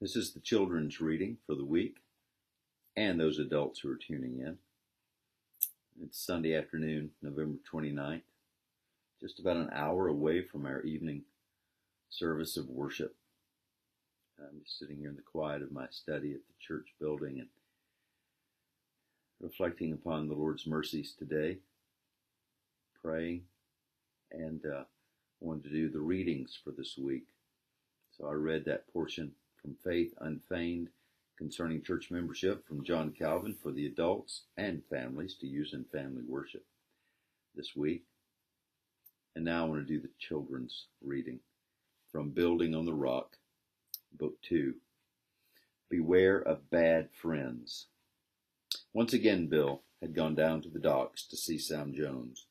This is the children's reading for the week and those adults who are tuning in. It's Sunday afternoon, November 29th, just about an hour away from our evening service of worship. I'm just sitting here in the quiet of my study at the church building and reflecting upon the Lord's mercies today, praying, and wanted to do the readings for this week. So I read that portion from Faith Unfeigned concerning church membership from John Calvin for the adults and families to use in family worship this week. And now I want to do the children's reading from Building on the Rock, Book 2. Beware of Bad Friends. Once again, Bill had gone down to the docks to see Sam Jones.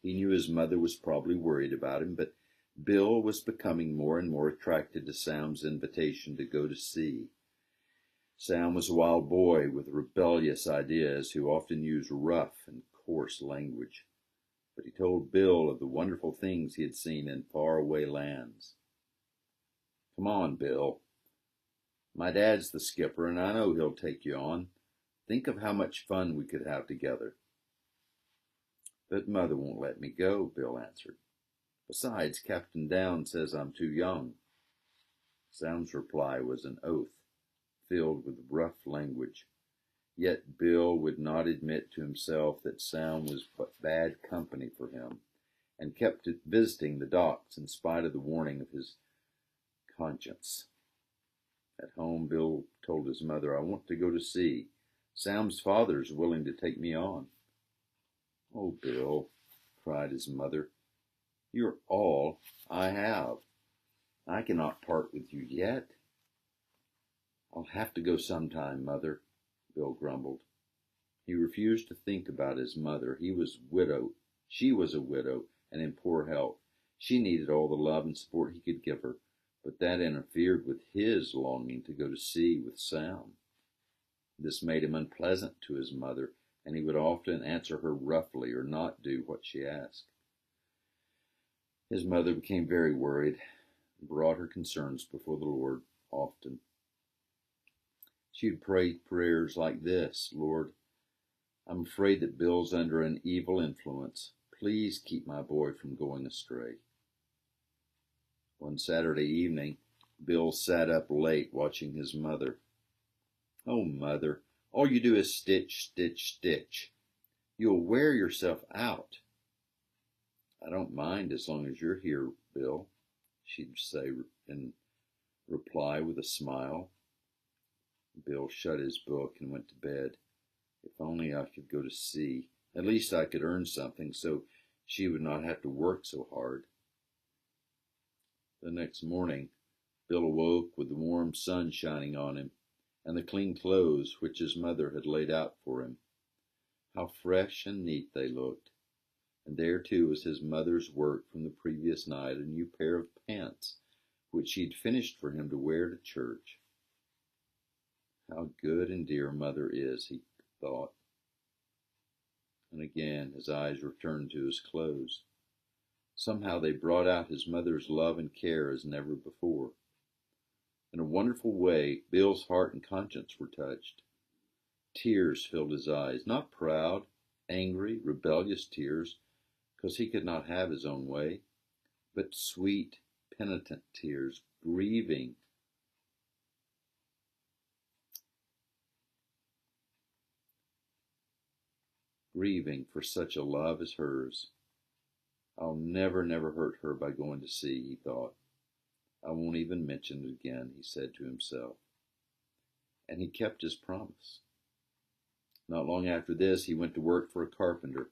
He knew his mother was probably worried about him, but Bill was becoming more and more attracted to Sam's invitation to go to sea. Sam was a wild boy with rebellious ideas who often used rough and coarse language, but he told Bill of the wonderful things he had seen in faraway lands. "Come on, Bill. My dad's the skipper, and I know he'll take you on. Think of how much fun we could have together." "But Mother won't let me go," Bill answered. "Besides, Captain Downs says I'm too young." Sam's reply was an oath, filled with rough language. Yet Bill would not admit to himself that Sam was but bad company for him, and kept visiting the docks in spite of the warning of his conscience. At home, Bill told his mother, "I want to go to sea. Sam's father's willing to take me on." "Oh, Bill," cried his mother, "you're all I have. I cannot part with you yet." "I'll have to go sometime, Mother," Bill grumbled. He refused to think about his mother. She was a widow and in poor health. She needed all the love and support he could give her, but that interfered with his longing to go to sea with Sam. This made him unpleasant to his mother, and he would often answer her roughly or not do what she asked. His mother became very worried and brought her concerns before the Lord often. She would pray prayers like this: "Lord, I'm afraid that Bill's under an evil influence. Please keep my boy from going astray." One Saturday evening, Bill sat up late watching his mother. "Oh, Mother, all you do is stitch, stitch, stitch. You'll wear yourself out." "I don't mind as long as you're here, Bill," she'd say in reply with a smile. Bill shut his book and went to bed. If only I could go to sea. At least I could earn something so she would not have to work so hard. The next morning, Bill awoke with the warm sun shining on him and the clean clothes which his mother had laid out for him. How fresh and neat they looked. And there, too, was his mother's work from the previous night, a new pair of pants, which she'd finished for him to wear to church. How good and dear Mother is, he thought. And again his eyes returned to his clothes. Somehow they brought out his mother's love and care as never before. In a wonderful way, Bill's heart and conscience were touched. Tears filled his eyes, not proud, angry, rebellious tears, because he could not have his own way, but sweet, penitent tears, grieving for such a love as hers. "I'll never hurt her by going to sea," he thought. "I won't even mention it again," he said to himself. And he kept his promise. Not long after this, he went to work for a carpenter.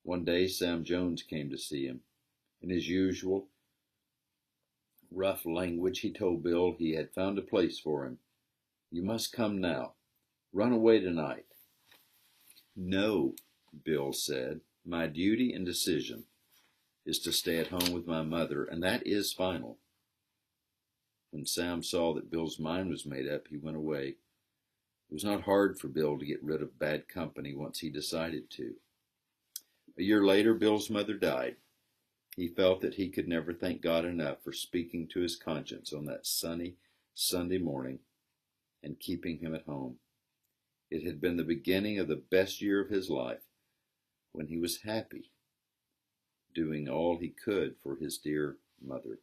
One day, Sam Jones came to see him. In his usual rough language, he told Bill he had found a place for him. "You must come now. Run away tonight." "No," Bill said. "My duty and decision is to stay at home with my mother, and that is final." When Sam saw that Bill's mind was made up, he went away. It was not hard for Bill to get rid of bad company once he decided to. A year later, Bill's mother died. He felt that he could never thank God enough for speaking to his conscience on that sunny Sunday morning and keeping him at home. It had been the beginning of the best year of his life, when he was happy, doing all he could for his dear mother.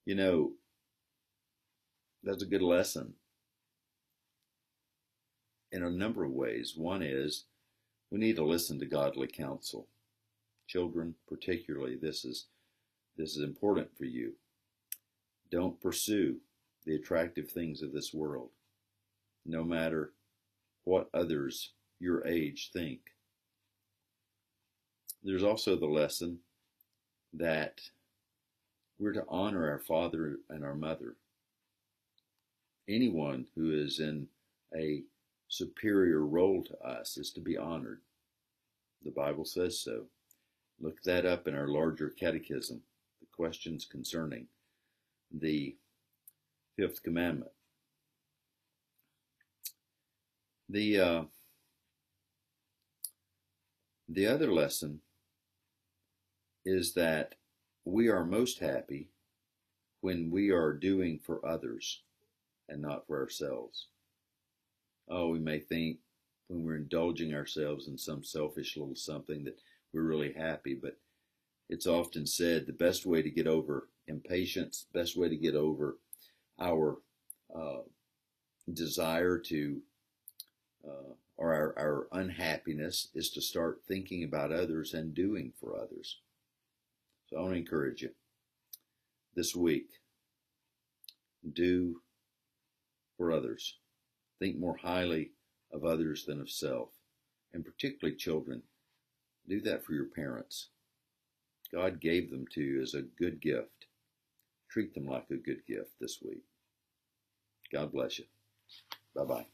You know, that's a good lesson in a number of ways. One is we need to listen to godly counsel. Children, particularly, this is important for you. Don't pursue the attractive things of this world, no matter what others your age think. There's also the lesson that we're to honor our father and our mother. Anyone who is in a superior role to us is to be honored. The Bible says so. Look that up in our larger catechism, the questions concerning the fifth commandment. The other lesson is that we are most happy when we are doing for others and not for ourselves. Oh, we may think when we're indulging ourselves in some selfish little something that we're really happy, but it's often said the best way to get over impatience, the best way to get over our desire to or our unhappiness is to start thinking about others and doing for others. So I want to encourage you this week, do for others. Think more highly of others than of self, and particularly children. Do that for your parents. God gave them to you as a good gift. Treat them like a good gift this week. God bless you. Bye-bye.